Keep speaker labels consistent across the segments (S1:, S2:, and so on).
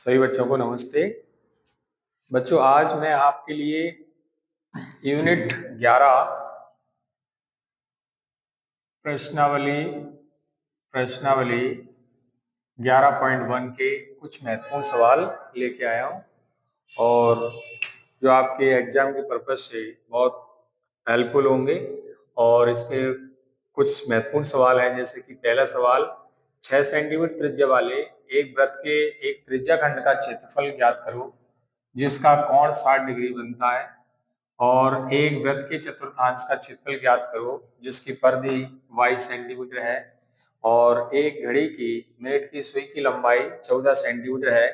S1: सभी बच्चों को नमस्ते। बच्चों, आज मैं आपके लिए यूनिट 11 प्रश्नावली प्रश्नावली 11.1 के कुछ महत्वपूर्ण सवाल लेके आया हूँ और जो आपके एग्जाम के पर्पज से बहुत हेल्पफुल होंगे। और इसके कुछ महत्वपूर्ण सवाल हैं, जैसे कि पहला सवाल, 6 सेंटीमीटर त्रिज्या वाले एक वृत्त के एक त्रिज्या खंड का क्षेत्रफल ज्ञात करो जिसका कोण 60 डिग्री बनता है। और एक वृत्त के चतुर्थांश का क्षेत्रफल ज्ञात करो जिसकी परिधि 22 सेंटीमीटर है। और एक घड़ी की मिनट की सुई की लंबाई 14 सेंटीमीटर है।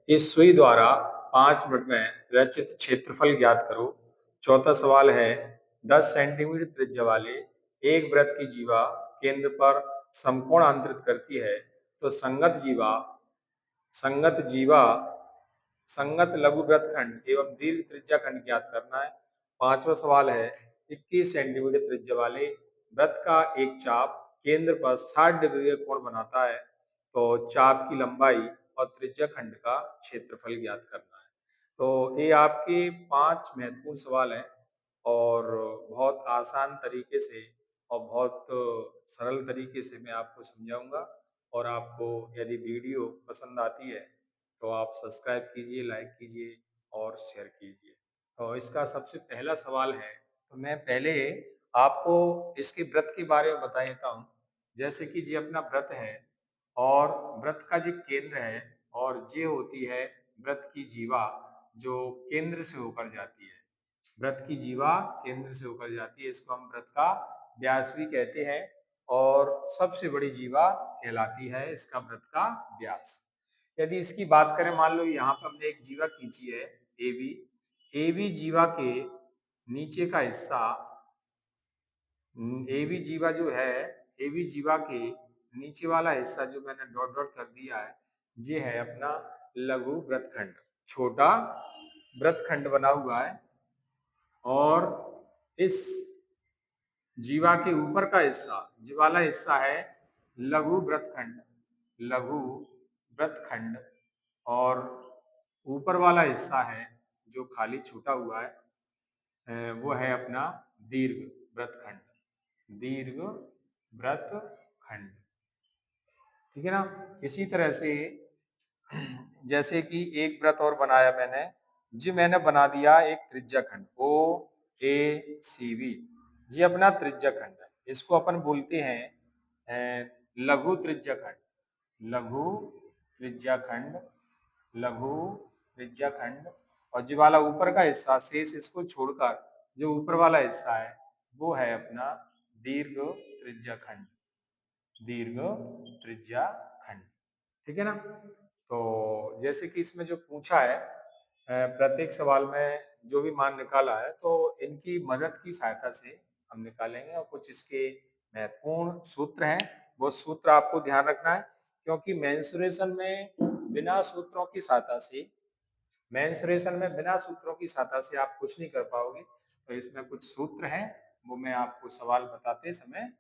S1: इस सुई द्वारा 5 मिनट में रचित क्षेत्रफल ज्ञात करो। चौथा सवाल है, 10 सेंटीमीटर त्रिज्या वाले एक वृत्त की जीवा केंद्र पर समकोण अंतरित करती है तो संगत जीवा संगत लघु वृत्तखंड एवं दीर्घ त्रिज्या खंड ज्ञात करना है। पांचवा सवाल है, 21 सेंटीमीटर त्रिज्या वाले वृत्त का एक चाप केंद्र पर 60 डिग्री का कोण बनाता है तो चाप की लंबाई और त्रिज्या खंड का क्षेत्रफल ज्ञात करना है। तो ये आपके 5 महत्वपूर्ण सवाल हैं और बहुत आसान तरीके से और बहुत सरल तरीके से मैं आपको समझाऊंगा। और आपको यदि वीडियो पसंद आती है तो आप सब्सक्राइब कीजिए, लाइक कीजिए और शेयर कीजिए। तो इसका सबसे पहला सवाल है, तो मैं पहले आपको इसके व्रत के बारे में बता देता हूँ। जैसे कि ये अपना व्रत है और व्रत का जो केंद्र है और ये होती है व्रत की जीवा जो केंद्र से होकर जाती है। व्रत की जीवा केंद्र से होकर जाती है, इसको हम व्रत का व्यास भी कहते हैं और सबसे बड़ी जीवा कहलाती है इसका व्रत का व्यास। यदि इसकी बात करें, मान लो यहाँ पर हमने एक जीवा खींची है एबी। एबी जीवा के नीचे का हिस्सा, एबी जीवा जो है, एबी जीवा के नीचे वाला हिस्सा जो मैंने डॉट डॉट कर दिया है, ये है अपना लघु वृत्तखंड, छोटा वृत्तखंड बना हुआ है। और इस जीवा के ऊपर का हिस्सा, जी वाला हिस्सा है लघु वृत्तखंड, लघु वृत्तखंड। और ऊपर वाला हिस्सा है जो खाली छूटा हुआ है, वो है अपना दीर्घ वृत्तखंड, दीर्घ वृत्तखंड। ठीक है ना। इसी तरह से जैसे कि एक वृत्त और बनाया मैंने, जी मैंने बना दिया एक त्रिज्या खंड ओ ए सी बी। जी अपना त्रिज्या खंड है, इसको अपन बोलते हैं लघु त्रिज्या खंड, लघु त्रिज्या खंड, लघु त्रिज्या खंड। और जो वाला ऊपर का हिस्सा शेष, इसको छोड़कर जो ऊपर वाला हिस्सा है वो है अपना दीर्घ त्रिज्या खंड, दीर्घ त्रिज्या खंड। ठीक है ना। तो जैसे कि इसमें जो पूछा है, प्रत्येक सवाल में जो भी मान निकाला है तो इनकी मदद की सहायता से हम निकालेंगे। और कुछ इसके महत्वपूर्ण सूत्र हैं, वो सूत्र आपको ध्यान रखना है, क्योंकि मेंसुरेशन में बिना सूत्रों की सहायता से, मेंसुरेशन में बिना सूत्रों की सहायता से आप कुछ नहीं कर पाओगे। तो इसमें कुछ सूत्र हैं, वो मैं आपको सवाल बताते समय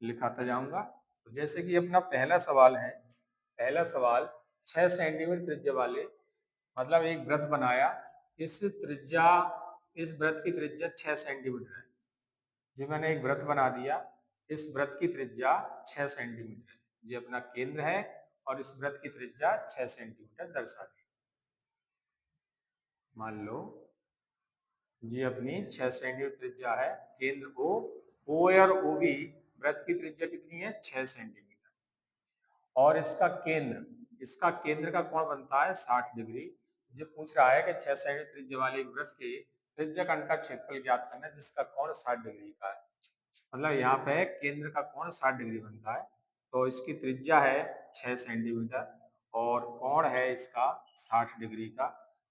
S1: लिखाता जाऊंगा। तो जैसे कि अपना पहला सवाल है, पहला सवाल, 6 सेंटीमीटर त्रिज्या वाले, मतलब एक वृत्त बनाया, इस त्रिज्या, इस वृत्त की त्रिज्या 6 सेंटीमीटर है। जी मैंने एक वृत्त बना दिया, इस वृत्त की त्रिज्या 6 सेंटीमीटर है, ये अपना केंद्र है और इस वृत्त की त्रिज्या 6 सेंटीमीटर दर्शा दी। मान लो ये अपनी 6 सेंटीमीटर त्रिज्या है, केंद्र ओ और ओ बी वृत्त की त्रिज्या कितनी है, 6 सेंटीमीटर। और इसका केंद्र का कोण बनता है 60 डिग्री। जो पूछ रहा है कि 6 सेंटीमीटर त्रिज्या वाले वृत्त के त्रिज्या खंड का क्षेत्रफल ज्ञात करना है जिसका कोण 60 डिग्री का है। मतलब यहाँ पे केंद्र का कोण 60 डिग्री बनता है, तो इसकी त्रिज्या है 6 सेंटीमीटर और कोण है इसका 60 डिग्री का।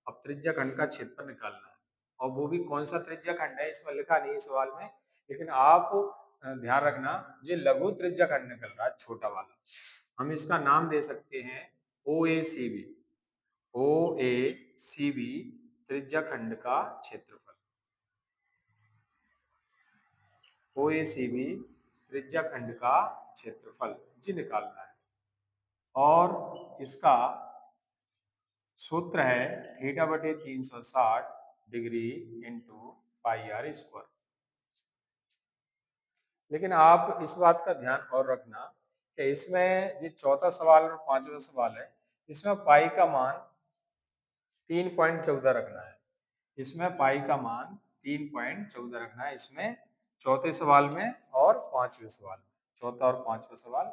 S1: अब त्रिज्या खंड का क्षेत्रफल निकालना है, और वो भी कौन सा त्रिज्या खंड है इसमें लिखा नहीं है सवाल में, लेकिन आप ध्यान रखना, ये लघु त्रिज्या खंड निकल रहा है, छोटा वाला। हम इसका नाम दे सकते हैं ओ ए सी बी, ओ ए सी बी त्रिज्या खंड का क्षेत्रफल, ओ ए सी बी त्रिज्या खंड का क्षेत्रफल जी निकालना है। और इसका सूत्र है थीटा बटे 360 degree into pi r square. लेकिन आप इस बात का ध्यान और रखना कि इसमें जो चौथा सवाल और पांचवा सवाल है, इसमें पाई का मान 3.14 रखना है। इसमें पाई का मान 3.14 रखना है, इसमें चौथे सवाल में और पांचवें सवाल में। चौथा और पांचवा सवाल,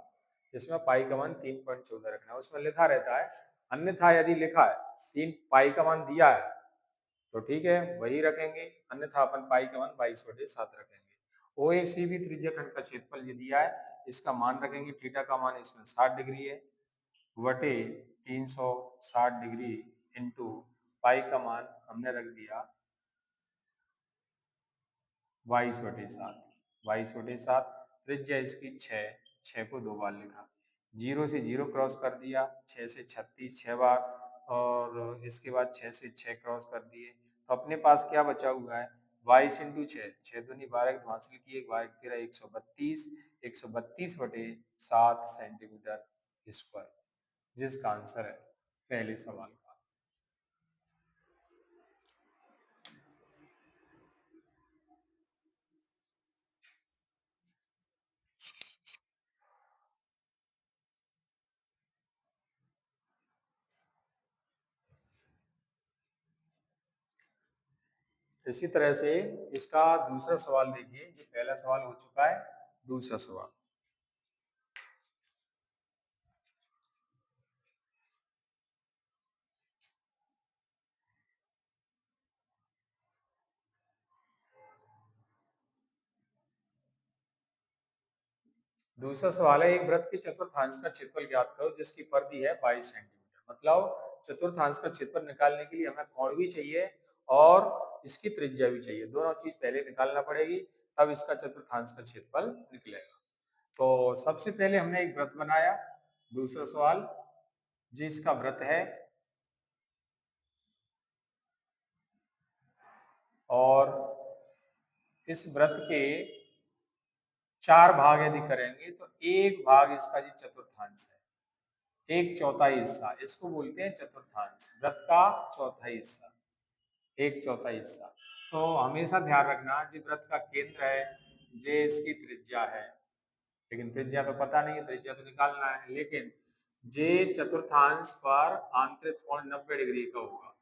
S1: इसमें पाई का मान 3.14 रखना है। उसमें लिखा रहता है, अन्यथा यदि लिखा है तीन पाई का मान दिया है तो ठीक है वही रखेंगे, अन्यथा अपन पाई का मान 22/7 रखेंगे। ओएसीबी त्रिज्या खंड का क्षेत्रफल ये दिया है, इसका मान रखेंगे, थीटा का मान इसमें 60 डिग्री है बटे 360 डिग्री इंटू पाई का मान हमने रख दिया 22/7। 22/7 त्रिज्या इसकी 6, 6 को 2 बार लिखा, 0 से 0 क्रॉस कर दिया, 6 से 36 6 बार, और इसके बाद 6 से 6 क्रॉस कर दिए, तो अपने पास क्या बचा हुआ है 22 इंटू 6, 6 दूनी 12 को हासिल किए, 12 13 132/7 सेंटीमीटर स्क्वायर, जिसका आंसर है पहले सवाल का। इसी तरह से इसका दूसरा सवाल देखिए, ये पहला सवाल हो चुका है, दूसरा सवाल। दूसरा सवाल है, एक वृत्त के चतुर्थांश का क्षेत्रफल ज्ञात करो जिसकी परिधि है 22 सेंटीमीटर। मतलब चतुर्थांश का क्षेत्रफल निकालने के लिए हमें कोण भी चाहिए और इसकी त्रिज्या भी चाहिए, दोनों चीज पहले निकालना पड़ेगी, तब इसका चतुर्थांश का क्षेत्रफल निकलेगा। तो सबसे पहले हमने एक वृत्त बनाया, दूसरा सवाल जिसका वृत्त है और इस वृत्त के 4 भाग यदि करेंगे तो एक भाग इसका जी चतुर्थांश है, एक चौथाई हिस्सा, इसको बोलते हैं चतुर्थांश, वृत्त का चौथाई हिस्सा, एक चौथाई हिस्सा। तो हमेशा ध्यान रखना जी वृत्त का केंद्र है, जे इसकी त्रिज्या है, लेकिन त्रिज्या तो पता नहीं है, त्रिज्या तो निकालना है, लेकिन जे चतुर्थांश पर आंतरिक कोण 90 डिग्री का होगा।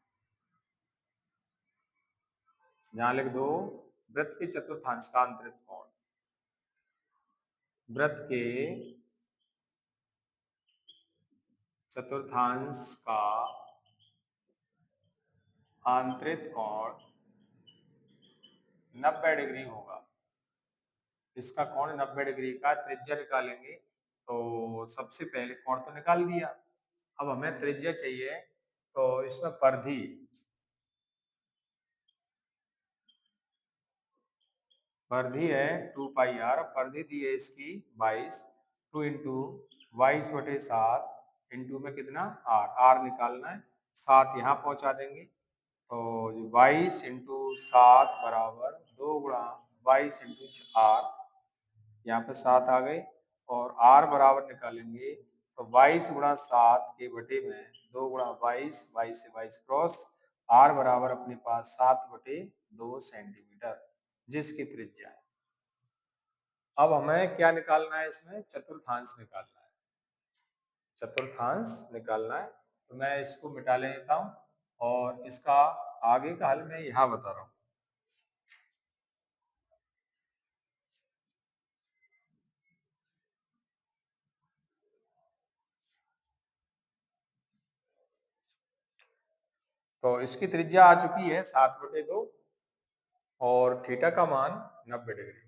S1: यहां लिख दो वृत्त के चतुर्थांश का आंतरिक कोण, वृत्त के चतुर्थांश का आंतरिक कोण 90 डिग्री होगा। इसका कोण 90 डिग्री का, त्रिज्या निकालेंगे तो सबसे पहले कोण तो निकाल दिया, अब हमें त्रिज्या चाहिए, तो इसमें परिधि, परिधि है 2 पाई आर, परिधि दी है इसकी 22, 2 इंटू 22/7 इंटू में कितना आर, आर निकालना है, 7 यहाँ पहुंचा देंगे, तो 22 इंटू 7 बराबर 2 गुणा 22 इंटू आर, यहाँ पे 7 आ गए, और आर बराबर निकालेंगे तो 22 गुणा 7 के बटे में 2 गुणा 22, 22 से 22 क्रॉस, आर बराबर अपने पास 7/2 सेंटीमीटर, जिसकी त्रिज्या है। अब हमें क्या निकालना है, इसमें चतुर्थांश निकालना है, चतुर्थांश निकालना है, तो मैं इसको मिटा लेता हूँ और इसका आगे का हल मैं यहाँ बता रहा हूँ। तो इसकी त्रिज्या आ चुकी है 7/2 और थीटा का मान 90 डिग्री।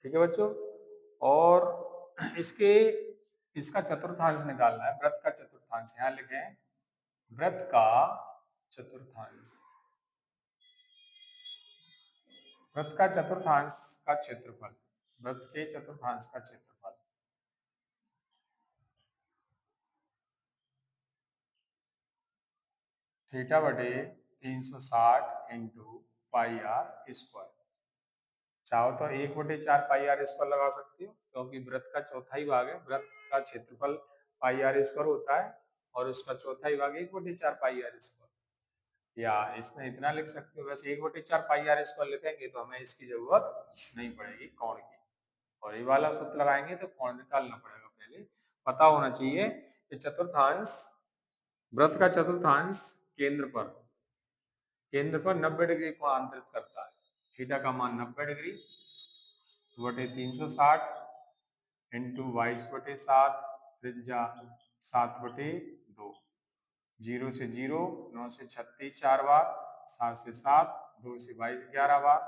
S1: ठीक है बच्चों, और इसके इसका चतुर्थांश निकालना है, वृत्त का चतुर्थांश यहाँ लिखें, वृत्त का चतुर्थांश, वृत्त का चतुर्थांश का क्षेत्रफल, वृत्त के चतुर्थांश का क्षेत्रफल थीटा बटे 360 इंटू पाई आर स्क्वायर। चाहो तो 1/4 पाई आर स्क्वायर लगा सकते हो, क्योंकि वृत्त का चौथाई भाग है, वृत्त का क्षेत्रफल पाई आर स्क्वायर होता है और उसका चौथाई भाग 1/4 पाई आर स्क्वायर। या इसमें इतना लिख सकते हो, वैसे 1/4 पाई आर स्क्वायर लिखेंगे तो हमें इसकी जरूरत नहीं पड़ेगी कोण की, और ये वाला सूत्र लगाएंगे तो कोण निकालना पड़ेगा। पहले पता होना चाहिए कि चतुर्थांश, वृत्त का चतुर्थांश केंद्र पर 90 डिग्री को आंतरित करता है। थीटा का मान 90 डिग्री बटे 360 इंटू 22/7, त्रिज्या 7/2, 0 से 0, 9 से 36 4 बार, 7 से 7, 2 से 22 11 बार,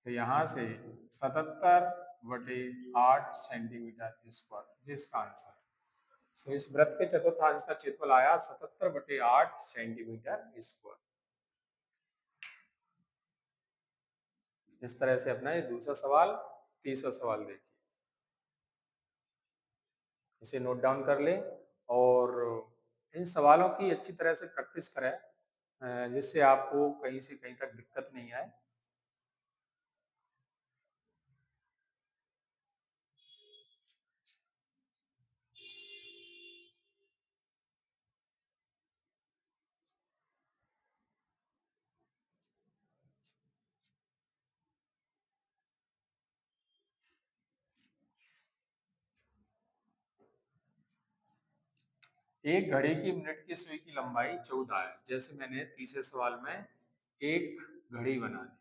S1: तो यहाँ से 77/8 सेंटीमीटर स्क्वायर जिसका आंसर। तो इस वृत्त के चतुर्थांश का क्षेत्रफल आया 77/8 सेंटीमीटर स्क्वायर। इस तरह से अपना ये दूसरा सवाल, तीसरा सवाल देखिए, इसे नोट डाउन कर ले और इन सवालों की अच्छी तरह से प्रैक्टिस करें, जिससे आपको कहीं से कहीं तक दिक्कत नहीं आए। एक घड़ी की मिनट की सुई की लंबाई 14 है। जैसे मैंने तीसरे सवाल में एक घड़ी बना दी,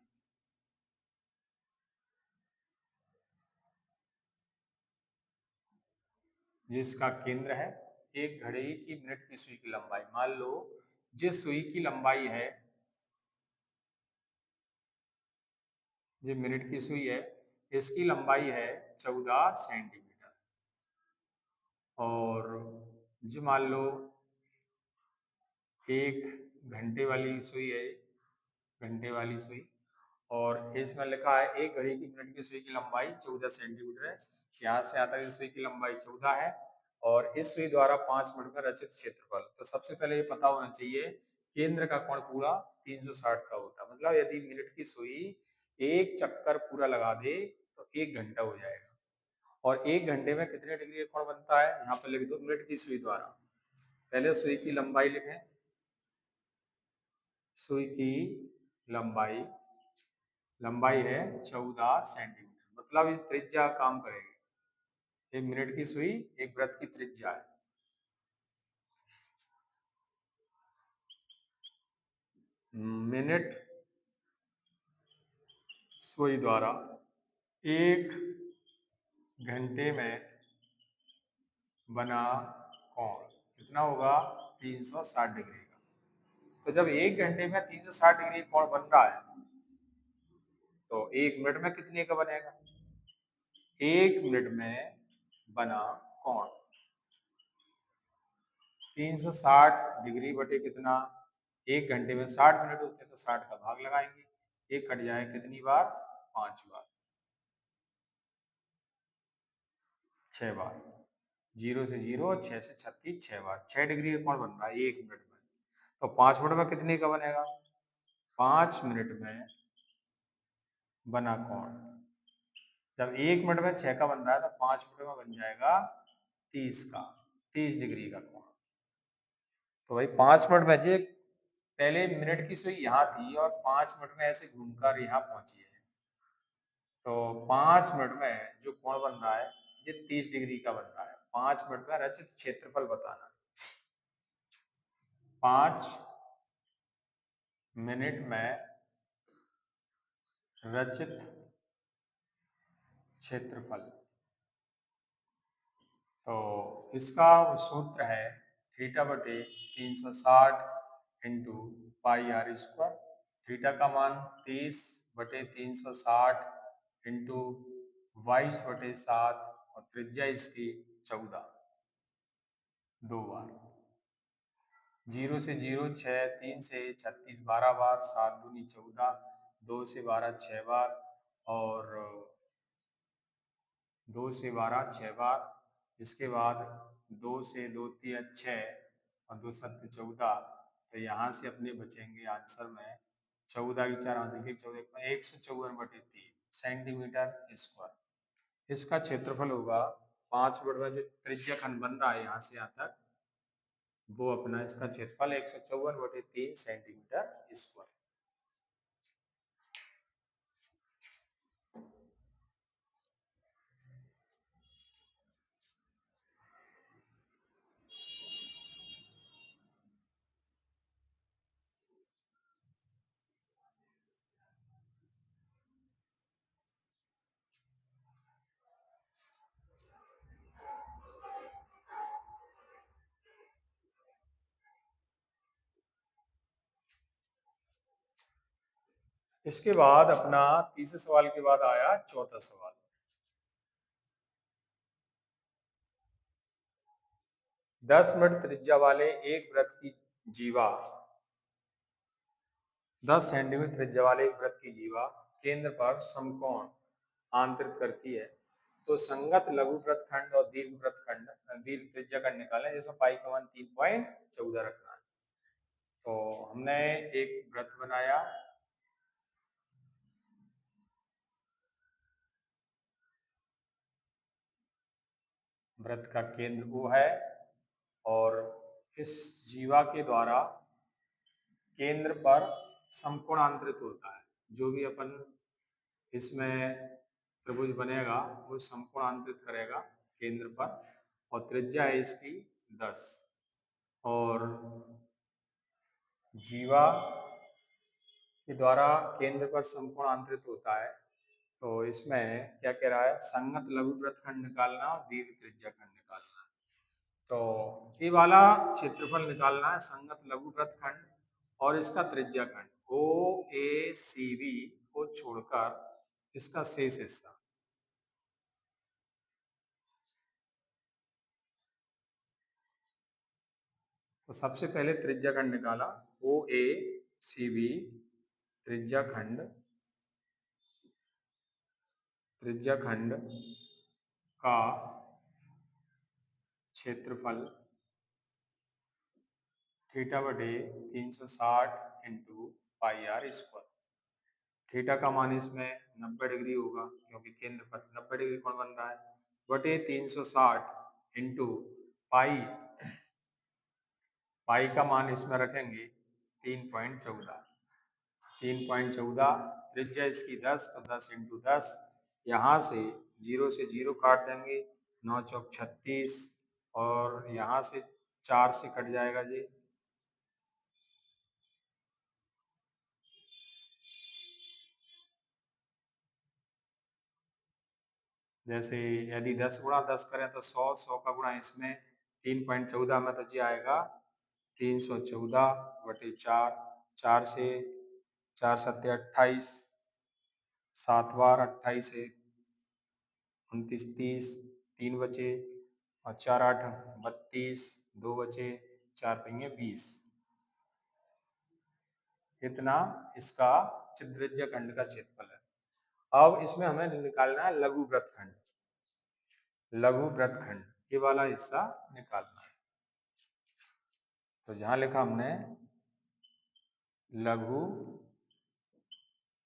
S1: जिसका केंद्र है। एक घड़ी की मिनट की सुई की लंबाई, मान लो जिस सुई की लंबाई है, जो मिनट की सुई है, इसकी लंबाई है 14 सेंटीमीटर, और जो मान लो एक घंटे वाली सुई है, घंटे वाली सुई, और इसमें लिखा है एक घड़ी की मिनट की सुई की लंबाई 14 सेंटीमीटर है। यहाँ से आता है इस सुई की लंबाई 14 है और इस सुई द्वारा 5 मिनट में रचित क्षेत्रफल। तो सबसे पहले ये पता होना चाहिए केंद्र का कोण पूरा 360 का होता है। मतलब यदि मिनट की सुई एक चक्कर पूरा लगा दे तो 1 घंटा हो जाएगा, और 1 घंटे में कितने डिग्री का कोण बनता है, यहाँ पर लिख दो मिनट की सुई द्वारा। पहले सुई की लंबाई लिखें, सुई की लंबाई लंबाई है 14 सेंटीमीटर, मतलब इस त्रिज्या काम करेगी। एक मिनट की सुई एक वृत्त की त्रिज्या है। मिनट सुई द्वारा 1 घंटे में बना कोण कितना होगा, 360 डिग्री का। तो जब 1 घंटे में 360 डिग्री कोण बन रहा है तो 1 मिनट में कितने का बनेगा, 1 मिनट में बना कोण 360 डिग्री बटे कितना, 1 घंटे में 60 मिनट होते हैं तो 60 का भाग लगाएंगे, एक कट जाए कितनी बार, 5 बार, 6 बार, 0 से 0, 6 से 36 6 बार, 6 डिग्री का कोण बन रहा है 1 मिनट में। तो 5 मिनट में कितने का बनेगा, 5 मिनट में बना कोण, जब 1 मिनट में 6 का बन रहा है तो 5 मिनट में बन जाएगा 30 का, 30 डिग्री का कोण। तो भाई 5 मिनट में जे पहले मिनट की सुई यहाँ थी और 5 मिनट में ऐसे घूमकर यहाँ पहुंची है, तो 5 मिनट में जो कोण बन रहा है ये 30 डिग्री का बन रहा है। 5 मिनट में रचित क्षेत्रफल बताना है। 5 मिनट में रचित क्षेत्रफल, तो इसका सूत्र है थीटा बटे 360 into pi r square. Theta का मान 30/360 इंटू 22/7 और त्रिज्या इसकी 14, 2 बार, 0 से 0, 6, 3 से 36 12 बार, 7 दूनी 14, 2 से 12 6 बार, और 2 से 12 6 बार, इसके बाद 2 से 2 3 6 और 2 7 14, तो यहाँ से अपने बचेंगे आंसर में 14 की 4 आंसर के 14 154/3 सेंटीमीटर स्क्वायर। इसका क्षेत्रफल होगा 5 फुट में जो त्रिज्या खंड बन रहा है यहाँ से यहाँ तक, वो अपना इसका क्षेत्रफल 154/3 सेंटीमीटर स्क्वायर। इसके बाद अपना तीसरे सवाल के बाद आया चौथा सवाल। 10 मीटर त्रिज्या वाले एक वृत्त की जीवा 10 सेंटीमीटर त्रिज्या वाले एक वृत्त की जीवा केंद्र पर समकोण आंतरित करती है, तो संगत लघु वृत्तखंड और दीर्घ वृत्तखंड दीर्घ त्रिज्या खंड निकालें, जिसमें पाई का मान 3.14 रखना है। तो हमने एक वृत्त बनाया, वृत्त का केंद्र O है और इस जीवा के द्वारा केंद्र पर समकोण आंतरित होता है। जो भी अपन इसमें त्रिभुज बनेगा वो समकोण आंतरित करेगा केंद्र पर, और त्रिज्या है इसकी 10, और जीवा के द्वारा केंद्र पर समकोण आंतरित होता है। तो इसमें क्या कह रहा है, संगत लघु वृत्तखंड निकालना और दीर्घ त्रिज्या खंड निकालना। तो ये वाला क्षेत्रफल निकालना है, संगत लघु वृत्तखंड और इसका त्रिज्या खंड ओ ए सी बी को छोड़कर इसका शेष हिस्सा। तो सबसे पहले त्रिज्या खंड निकाला, ओ ए सी बी त्रिज्या खंड का क्षेत्रफल थीटा बटे 360 into pi r square. Theta का मान इसमें 90 डिग्री होगा क्योंकि केंद्र पर 90 डिग्री कोण बन रहा है, बटे 360 इंटू पाई, पाई का मान इसमें रखेंगे 3.14। 3.14, त्रिज्या इसकी 10, तो 10 इंटू 10, यहाँ से 0 से 0 काट देंगे, 9 चौक 36, और यहाँ से 4 से कट जाएगा जी, जैसे यदि 10 गुणा 10 करें तो 100, 100 का गुणा इसमें 3.14 में तो जी आएगा 314/4, 4 से 4 सत्ते 28, 7 बार 28 से 29 30, 3 बचे, और 4 8 32, 2 बचे, 4 पंगे 20। इतना इसका त्रिज्या खंड का क्षेत्रफल है। अब इसमें हमें निकालना है लघु वृत्तखंड, लघु वृत्तखंड ये वाला हिस्सा निकालना है। तो जहां लिखा हमने लघु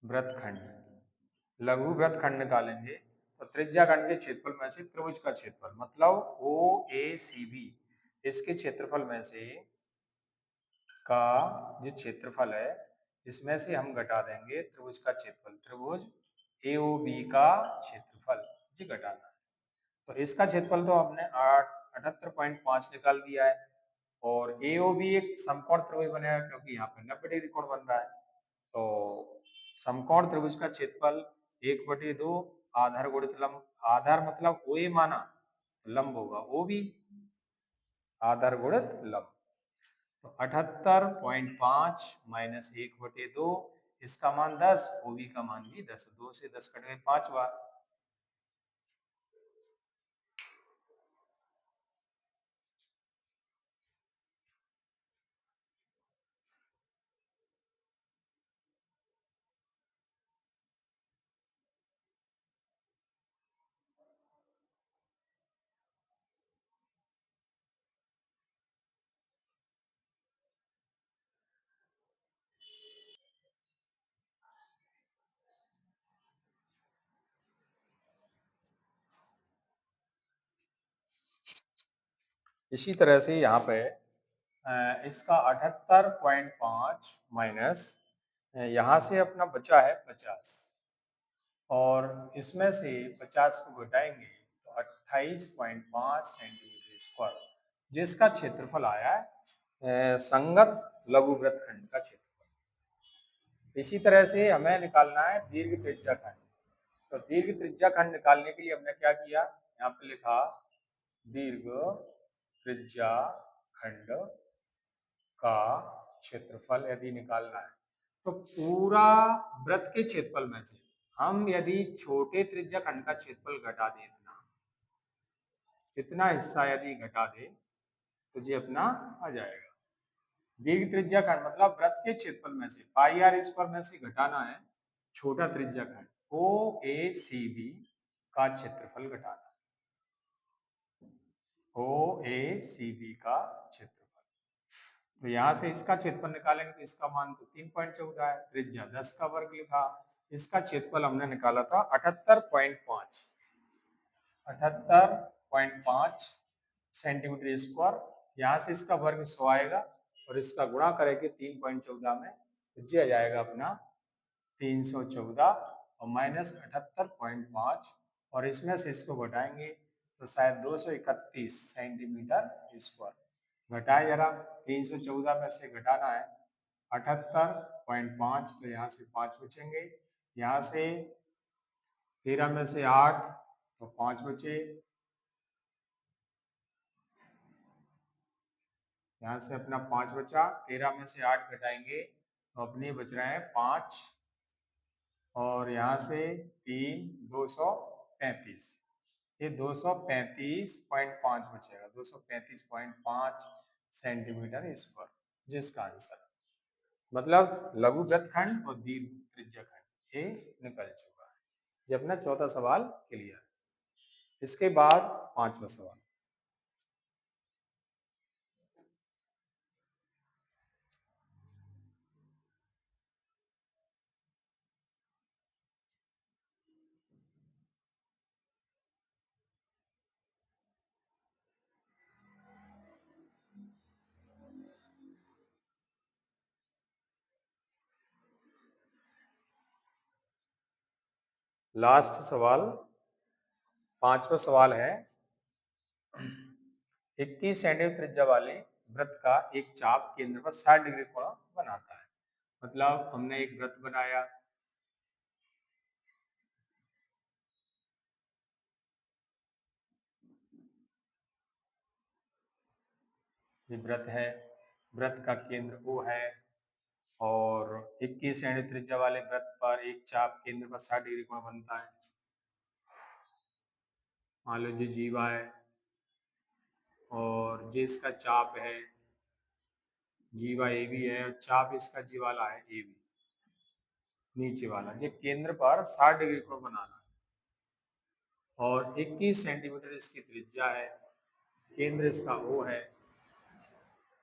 S1: वृत्तखंड, लघु वृत्तखंड निकालेंगे तो त्रिज्या खंड के क्षेत्रफल में से त्रिभुज का क्षेत्रफल, मतलब ओ ए सी बी, इसके क्षेत्रफल में से का जो क्षेत्रफल है इसमें से हम घटा देंगे त्रिभुज का क्षेत्रफल, त्रिभुज ए ओ बी का क्षेत्रफल जी घटाना है। तो इसका क्षेत्रफल तो हमने 78.5 निकाल दिया है, और ए ओ बी एक समकोण त्रिभुज बनेगा क्योंकि यहाँ पे 90 डिग्री कोण बन रहा है। तो समकोण त्रिभुज का क्षेत्रफल 1/2 आधार गुणित लंब, आधार मतलब ओ ए माना, लंब होगा ओ बी, आधार गुणित लंब। तो 78.5 माइनस 1/2, इसका मान 10, ओबी का मान भी 10, 2 से 10 कट गए 5 बार। इसी तरह से यहाँ पे इसका 78.5 माइनस यहाँ से अपना बचा है 50 और इसमें से 50 को घटाएंगे तो 28.5 सेंटीमीटर स्क्वायर, जिसका क्षेत्रफल आया है संगत लघु वृत्तखंड का क्षेत्रफल। इसी तरह से हमें निकालना है दीर्घ त्रिज्या खंड। तो दीर्घ त्रिज्या खंड निकालने के लिए हमने क्या किया, यहाँ पे लिखा दीर्घ त्रिज्या खंड का क्षेत्रफल यदि निकालना है तो पूरा वृत्त के क्षेत्रफल में से हम यदि छोटे त्रिज्या खंड का क्षेत्रफल घटा दें, इतना हिस्सा यदि घटा दे तो ये अपना आ जाएगा। दीर्घ त्रिज्या खंड मतलब वृत्त के क्षेत्रफल में से पाई आर स्क्वायर में से घटाना है छोटा त्रिज्या खंड ओ ए सी बी का क्षेत्रफल घटाना है, ओ ए सी बी का क्षेत्रफल। तो यहाँ से इसका क्षेत्रफल निकालेंगे तो इसका मान तो 3.14 है, त्रिज्या 10 का वर्ग लिखा, इसका क्षेत्रफल हमने निकाला था 78.5 सेंटीमीटर स्क्वायर। यहाँ से इसका वर्ग 100 आएगा और इसका गुणा करेंगे 3.14 में तो ये आ जाएगा अपना 314 और माइनस 78.5 और इसमें से इसको घटाएंगे तो शायद 231 सेंटीमीटर स्क्वायर। घटाए जरा, 314 में से घटाना है 78.5 तो यहाँ से 5 बचेंगे, यहाँ से 13 में से 8 तो 5 बचे, यहाँ से अपना 5 बचा, 13 में से 8 घटाएंगे तो अपने बच रहे हैं 5 और यहाँ से 3 235, ये 235.5 बचेगा, 235.5 सेंटीमीटर स्क्वायर, जिसका आंसर मतलब लघु वृत्तखंड और दीर्घ त्रिज्या खंड ये निकल चुका है। ये अपना चौथा सवाल क्लियर। इसके बाद पांचवा सवाल, लास्ट सवाल, पांचवा सवाल है 21 सेंटीमीटर त्रिज्या वाले वृत्त का एक चाप केंद्र पर 60 डिग्री कोण बनाता है। मतलब हमने एक वृत्त बनाया, ये वृत्त है, वृत्त का केंद्र O है और 21 सेंटीमीटर त्रिज्या वाले वृत्त पर एक चाप केंद्र पर 60 डिग्री कोण बनता है। मान लो जी जीवा है और जे इसका चाप है, जीवा ए बी है और चाप इसका जी वाला है ए बी, नीचे वाला ये केंद्र पर 60 डिग्री कोण बनाना है और 21 सेंटीमीटर इसकी त्रिज्या है, केंद्र इसका O है।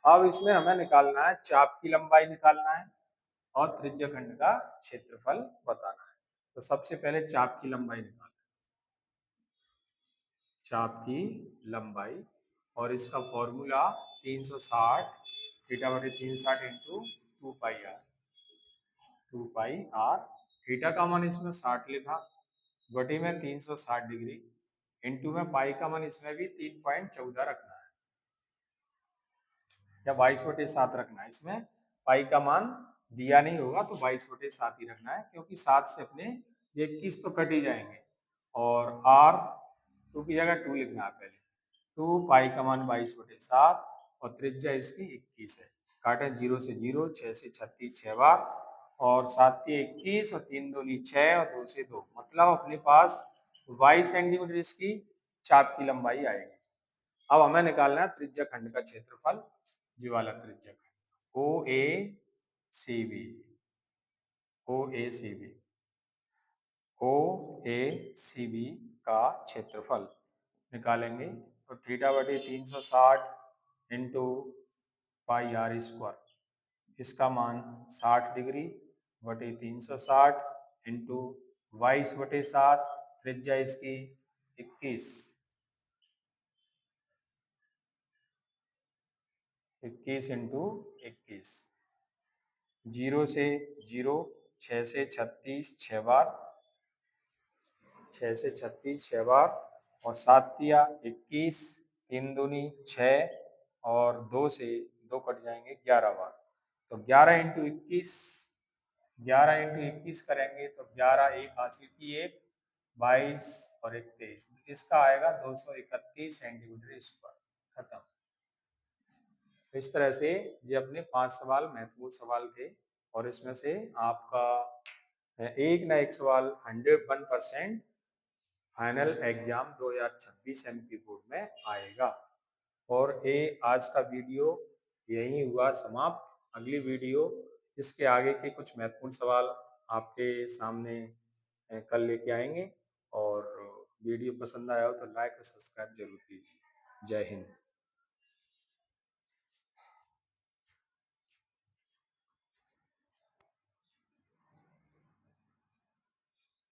S1: अब इसमें हमें निकालना है चाप की लंबाई निकालना है और त्रिज्या खंड का क्षेत्रफल बताना है। तो सबसे पहले चाप की लंबाई निकालना है, चाप की लंबाई और इसका फॉर्मूला 360 थीटा बटे 360 इंटू 2 पाई आर, थीटा का मान इसमें 60 लिखा, बटे में 360 डिग्री, इंटू में पाई का मान इसमें भी 3.14 रखना है या 22/7 रखना है। इसमें पाई का मान दिया नहीं होगा तो 22/7 ही रखना है, क्योंकि 7 से अपने ये 21 तो कट ही जाएंगे और आर 2 की जगह 2 लिखना है पहले। 2 पाई का मान 22/7 और त्रिज्या इसकी 21 है। काटे 0 से 0, 6 से 36 6 बार और 7 के 21 और 3 दूनी 6 और 2 से 2, मतलब अपने पास 22 सेंटीमीटर इसकी चाप की लंबाई आएगी। अब हमें निकालना है त्रिज्या खंड का क्षेत्रफल, जी वाला त्रिज्या खंड ओ ए सी बी, ओ ए सी बी, ओ ए सी बी का क्षेत्रफल निकालेंगे तो थीटा बटे 360 इंटू पाई आर स्क्वायर, इसका मान 60 डिग्री बटे 360 इंटू 22/7, त्रिज्या इसकी 21 21 इंटू 21, 0 से 0, 6 से 36 6 बार, 6 से 36 6 बार, और 7 तिया 21, 3 दूनी 6, और 2 से 2 कट जाएंगे 11 बार। तो 11 इंटू 21, 11 इंटू 21 करेंगे तो 11 एक हासिल की एक, 22 और एक 23, इसका आएगा 231 सेंटीमीटर स्क्वायर। खत्म। इस तरह से ये अपने 5 सवाल महत्वपूर्ण सवाल थे, और इसमें से आपका एक ना एक सवाल 101% फाइनल एग्जाम 2026 एमपी बोर्ड में आएगा। और ये आज का वीडियो यही हुआ समाप्त। अगली वीडियो इसके आगे के कुछ महत्वपूर्ण सवाल आपके सामने कल लेके आएंगे। और वीडियो पसंद आया हो तो लाइक और सब्सक्राइब जरूर कीजिए। जय हिंद।